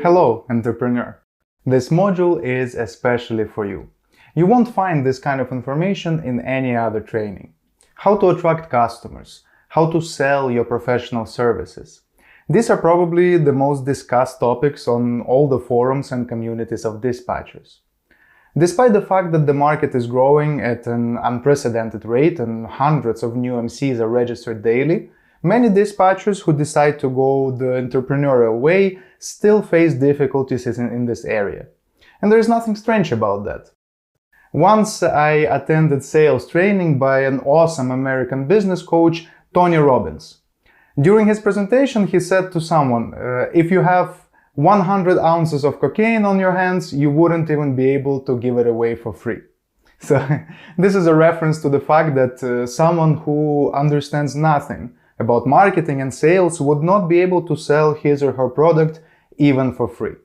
Hello, entrepreneur. This module is especially for you. You won't find this kind of information in any other training. How to attract customers, how to sell your professional services. These are probably the most discussed topics on all the forums and communities of dispatchers. Despite the fact that the market is growing at an unprecedented rate and hundreds of new MCs are registered daily, many dispatchers who decide to go the entrepreneurial way still face difficulties in this area. And there is nothing strange about that. Once I attended sales training by an awesome American business coach, Tony Robbins. During his presentation, he said to someone, if you have 100 ounces of cocaine on your hands, you wouldn't even be able to give it away for free. So this is a reference to the fact that someone who understands nothing about marketing and sales would not be able to sell his or her product even for free.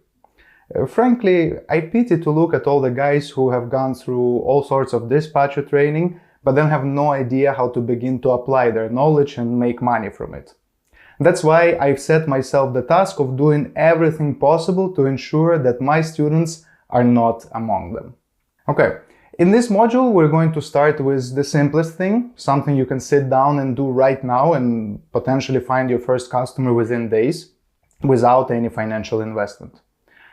Frankly, I pity to look at all the guys who have gone through all sorts of dispatcher training, but then have no idea how to begin to apply their knowledge and make money from it. That's why I've set myself the task of doing everything possible to ensure that my students are not among them. Okay, in this module we're going to start with the simplest thing, something you can sit down and do right now and potentially find your first customer within days, without any financial investment.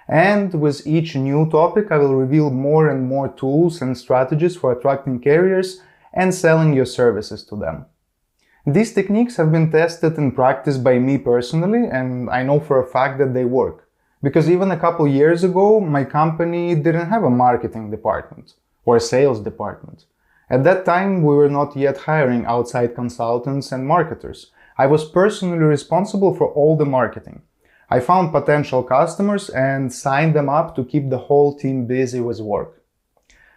And with each new topic I will reveal more and more tools and strategies for attracting carriers and selling your services to them. These techniques have been tested in practice by me personally, and I know for a fact that they work. Because even a couple years ago, my company didn't have a marketing department or a sales department. At that time, we were not yet hiring outside consultants and marketers. I was personally responsible for all the marketing. I found potential customers and signed them up to keep the whole team busy with work.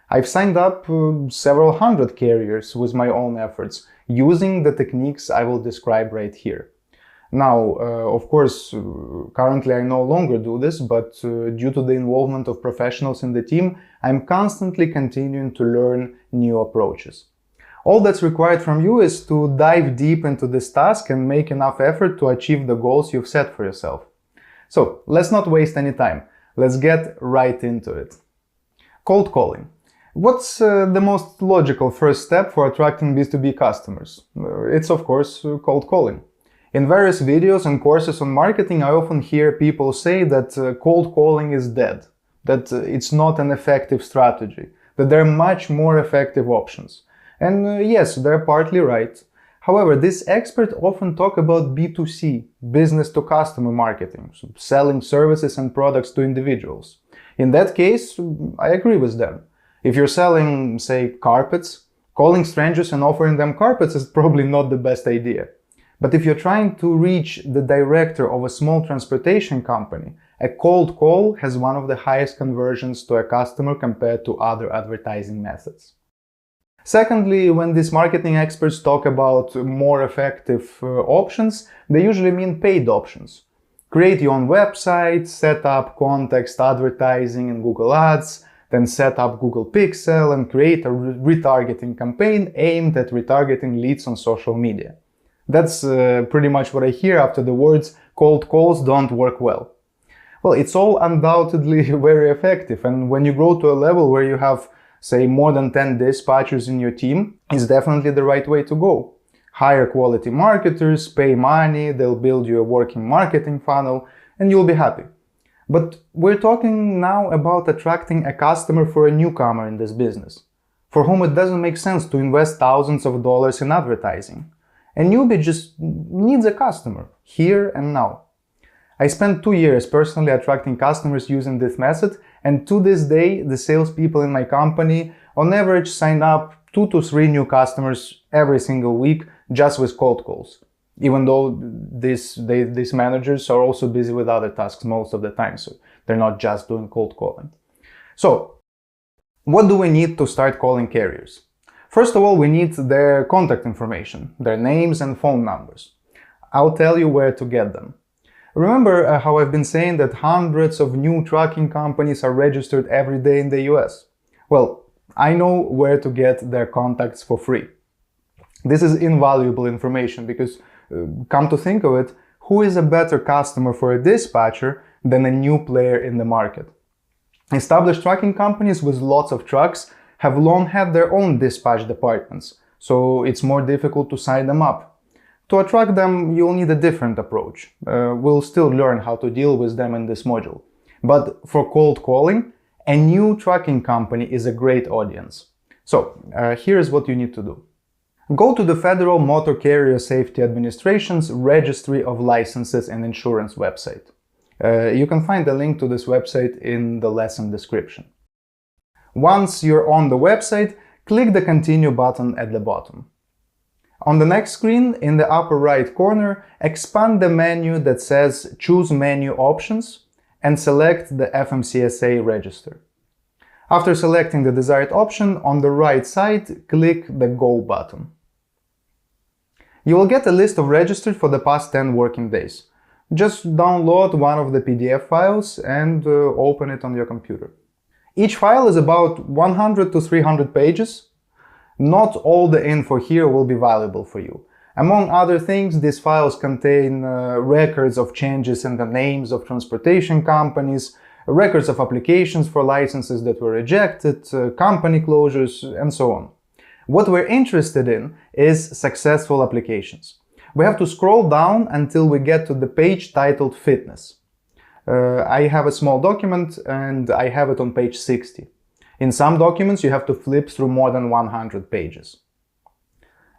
I've signed up several hundred carriers with my own efforts, using the techniques I will describe right here. Now, of course, currently I no longer do this, but due to the involvement of professionals in the team, I'm constantly continuing to learn new approaches. All that's required from you is to dive deep into this task and make enough effort to achieve the goals you've set for yourself. So, let's not waste any time. Let's get right into it. Cold calling. What's the most logical first step for attracting B2B customers? It's of course cold calling. In various videos and courses on marketing, I often hear people say that cold calling is dead, that it's not an effective strategy, that there are much more effective options. And yes, they're partly right. However, these experts often talk about B2C, business to customer marketing, so selling services and products to individuals. In that case, I agree with them. If you're selling, say, carpets, calling strangers and offering them carpets is probably not the best idea. But if you're trying to reach the director of a small transportation company, a cold call has one of the highest conversions to a customer compared to other advertising methods. Secondly, when these marketing experts talk about more effective options, they usually mean paid options. Create your own website, set up context advertising in Google Ads, then set up Google Pixel and create a retargeting campaign aimed at retargeting leads on social media. That's pretty much what I hear after the words cold calls don't work well. Well, it's all undoubtedly very effective, and when you grow to a level where you have, say, more than 10 dispatchers in your team, it's definitely the right way to go. Hire quality marketers, pay money, they'll build you a working marketing funnel, and you'll be happy. But we're talking now about attracting a customer for a newcomer in this business, for whom it doesn't make sense to invest thousands of dollars in advertising. A newbie just needs a customer, here and now. I spent 2 years personally attracting customers using this method, and to this day, the salespeople in my company on average sign up 2 to 3 new customers every single week just with cold calls. Even though these managers are also busy with other tasks most of the time, so they're not just doing cold calling. So, what do we need to start calling carriers? First of all, we need their contact information, their names and phone numbers. I'll tell you where to get them. Remember how I've been saying that hundreds of new trucking companies are registered every day in the US? Well, I know where to get their contacts for free. This is invaluable information because, come to think of it, who is a better customer for a dispatcher than a new player in the market? Established trucking companies with lots of trucks have long had their own dispatch departments, so it's more difficult to sign them up. To attract them, you'll need a different approach. We'll still learn how to deal with them in this module. But for cold calling, a new trucking company is a great audience. So, here's what you need to do. Go to the Federal Motor Carrier Safety Administration's Registry of Licenses and Insurance website. You can find a link to this website in the lesson description. Once you're on the website, click the Continue button at the bottom. On the next screen, in the upper right corner, expand the menu that says Choose Menu Options and select the FMCSA register. After selecting the desired option, on the right side, click the Go button. You will get a list of registered for the past 10 working days. Just download one of the PDF files and open it on your computer. Each file is about 100 to 300 pages. Not all the info here will be valuable for you. Among other things, these files contain records of changes in the names of transportation companies, records of applications for licenses that were rejected, company closures, and so on. What we're interested in is successful applications. We have to scroll down until we get to the page titled Fitness. I have a small document and I have it on page 60. In some documents you have to flip through more than 100 pages.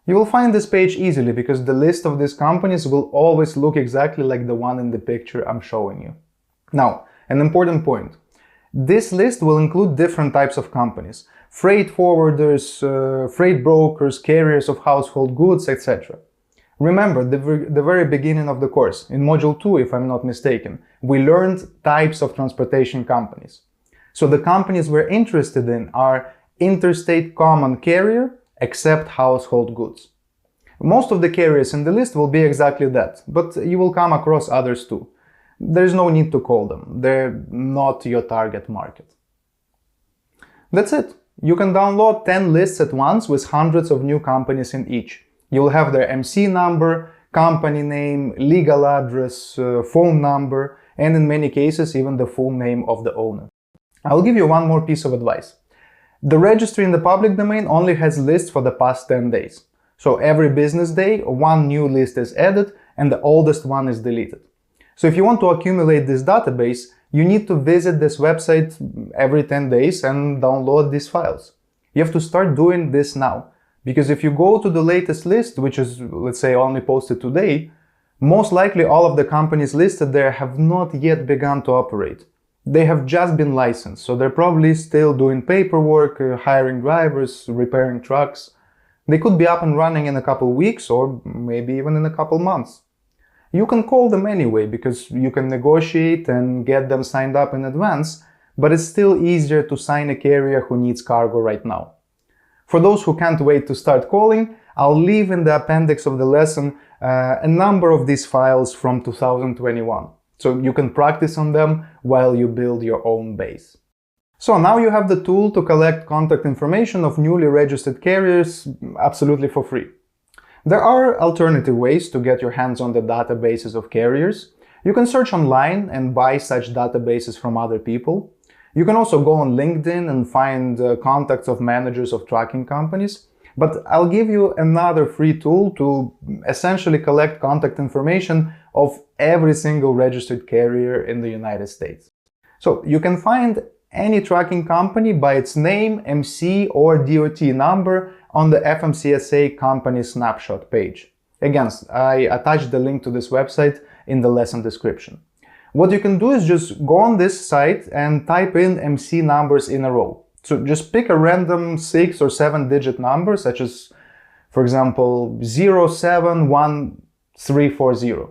You will find this page easily because the list of these companies will always look exactly like the one in the picture I'm showing you. Now, an important point. This list will include different types of companies: freight forwarders, freight brokers, carriers of household goods, etc. Remember, the very beginning of the course, in Module 2, if I'm not mistaken, we learned types of transportation companies. So the companies we're interested in are interstate common carrier, except household goods. Most of the carriers in the list will be exactly that, but you will come across others too. There's no need to call them. They're not your target market. That's it. You can download 10 lists at once with hundreds of new companies in each. You'll have their MC number, company name, legal address, phone number, and in many cases even the full name of the owner. I'll give you one more piece of advice. The registry in the public domain only has lists for the past 10 days. So every business day, one new list is added and the oldest one is deleted. So if you want to accumulate this database, you need to visit this website every 10 days and download these files. You have to start doing this now, because if you go to the latest list, which is, let's say, only posted today, most likely all of the companies listed there have not yet begun to operate. They have just been licensed, so they're probably still doing paperwork, hiring drivers, repairing trucks. They could be up and running in a couple weeks or maybe even in a couple months. You can call them anyway, because you can negotiate and get them signed up in advance, but it's still easier to sign a carrier who needs cargo right now. For those who can't wait to start calling, I'll leave in the appendix of the lesson a number of these files from 2021, so you can practice on them while you build your own base. So now you have the tool to collect contact information of newly registered carriers absolutely for free. There are alternative ways to get your hands on the databases of carriers. You can search online and buy such databases from other people. You can also go on LinkedIn and find contacts of managers of trucking companies. But I'll give you another free tool to essentially collect contact information of every single registered carrier in the United States. So you can find any trucking company by its name, MC, or DOT number on the FMCSA company snapshot page. Again, I attached the link to this website in the lesson description. What you can do is just go on this site and type in MC numbers in a row. So just pick a random 6 or 7 digit number, such as, for example, 071340.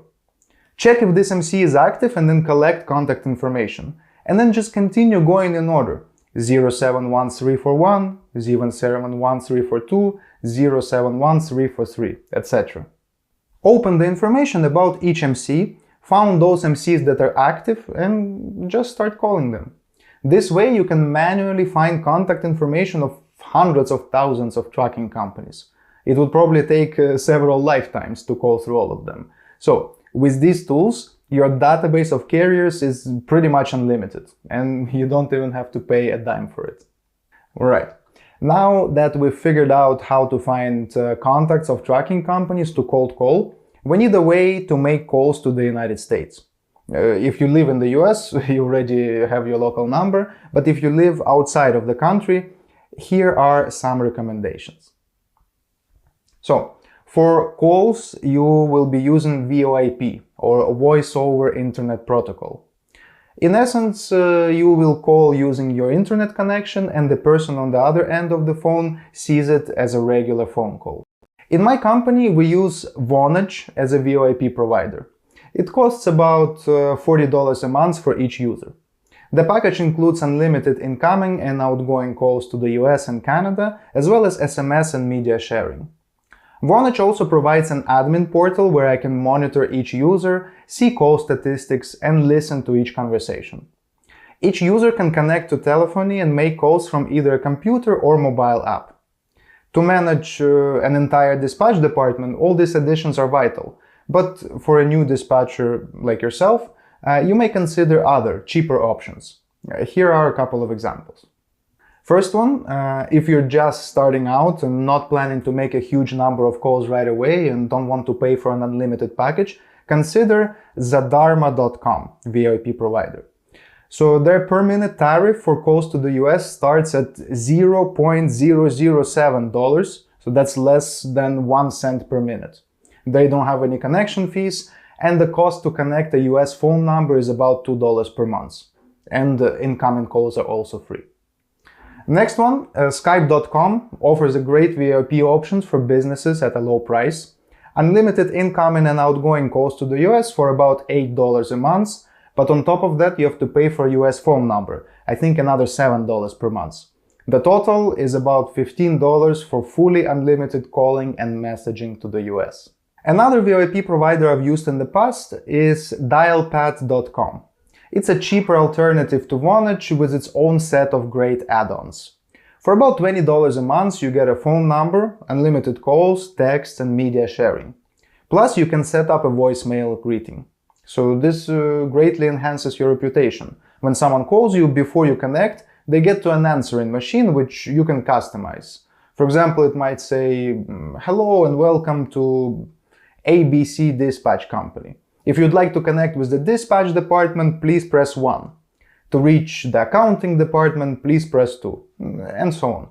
Check if this MC is active and then collect contact information. And then just continue going in order. 071341, 071342, 071343, etc. Open the information about each MC, found those MCs that are active, and just start calling them. This way you can manually find contact information of hundreds of thousands of trucking companies. It would probably take several lifetimes to call through all of them. So With these tools, your database of carriers is pretty much unlimited, and you don't even have to pay a dime for it. Alright, now that we've figured out how to find contacts of trucking companies to cold call, we need a way to make calls to the United States. If you live in the US, you already have your local number, but if you live outside of the country, here are some recommendations. So, for calls, you will be using VoIP, or Voice over Internet Protocol. In essence, you will call using your internet connection, and the person on the other end of the phone sees it as a regular phone call. In my company, we use Vonage as a VoIP provider. It costs about $40 a month for each user. The package includes unlimited incoming and outgoing calls to the US and Canada, as well as SMS and media sharing. Vonage also provides an admin portal where I can monitor each user, see call statistics, and listen to each conversation. Each user can connect to telephony and make calls from either a computer or mobile app. To manage an entire dispatch department, all these additions are vital, but for a new dispatcher like yourself, you may consider other, cheaper options. Here are a couple of examples. First one, if you're just starting out and not planning to make a huge number of calls right away and don't want to pay for an unlimited package, consider Zadarma.com, VoIP provider. So their per minute tariff for calls to the US starts at $0.007, so that's less than 1 cent per minute. They don't have any connection fees, and the cost to connect a US phone number is about $2 per month. And incoming calls are also free. Next one, Skype.com offers a great VoIP options for businesses at a low price. Unlimited incoming and outgoing calls to the US for about $8 a month, but on top of that you have to pay for a US phone number, I think another $7 per month. The total is about $15 for fully unlimited calling and messaging to the US. Another VoIP provider I've used in the past is Dialpad.com. It's a cheaper alternative to Vonage with its own set of great add-ons. For about $20 a month, you get a phone number, unlimited calls, text, and media sharing. Plus, you can set up a voicemail greeting. So this greatly enhances your reputation. When someone calls you before you connect, they get to an answering machine which you can customize. For example, it might say, "Hello and welcome to ABC Dispatch Company. If you'd like to connect with the dispatch department, please press 1. To reach the accounting department, please press 2, and so on.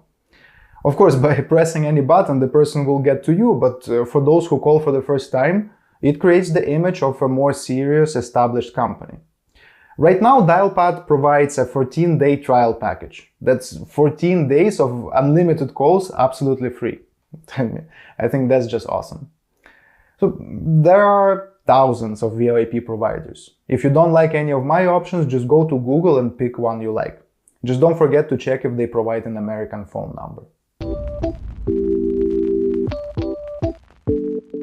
Of course, by pressing any button, the person will get to you, but for those who call for the first time, it creates the image of a more serious, established company. Right now, Dialpad provides a 14-day trial package. That's 14 days of unlimited calls, absolutely free. I think that's just awesome. So there are thousands of VoIP providers. If you don't like any of my options, just go to Google and pick one you like. Just don't forget to check if they provide an American phone number.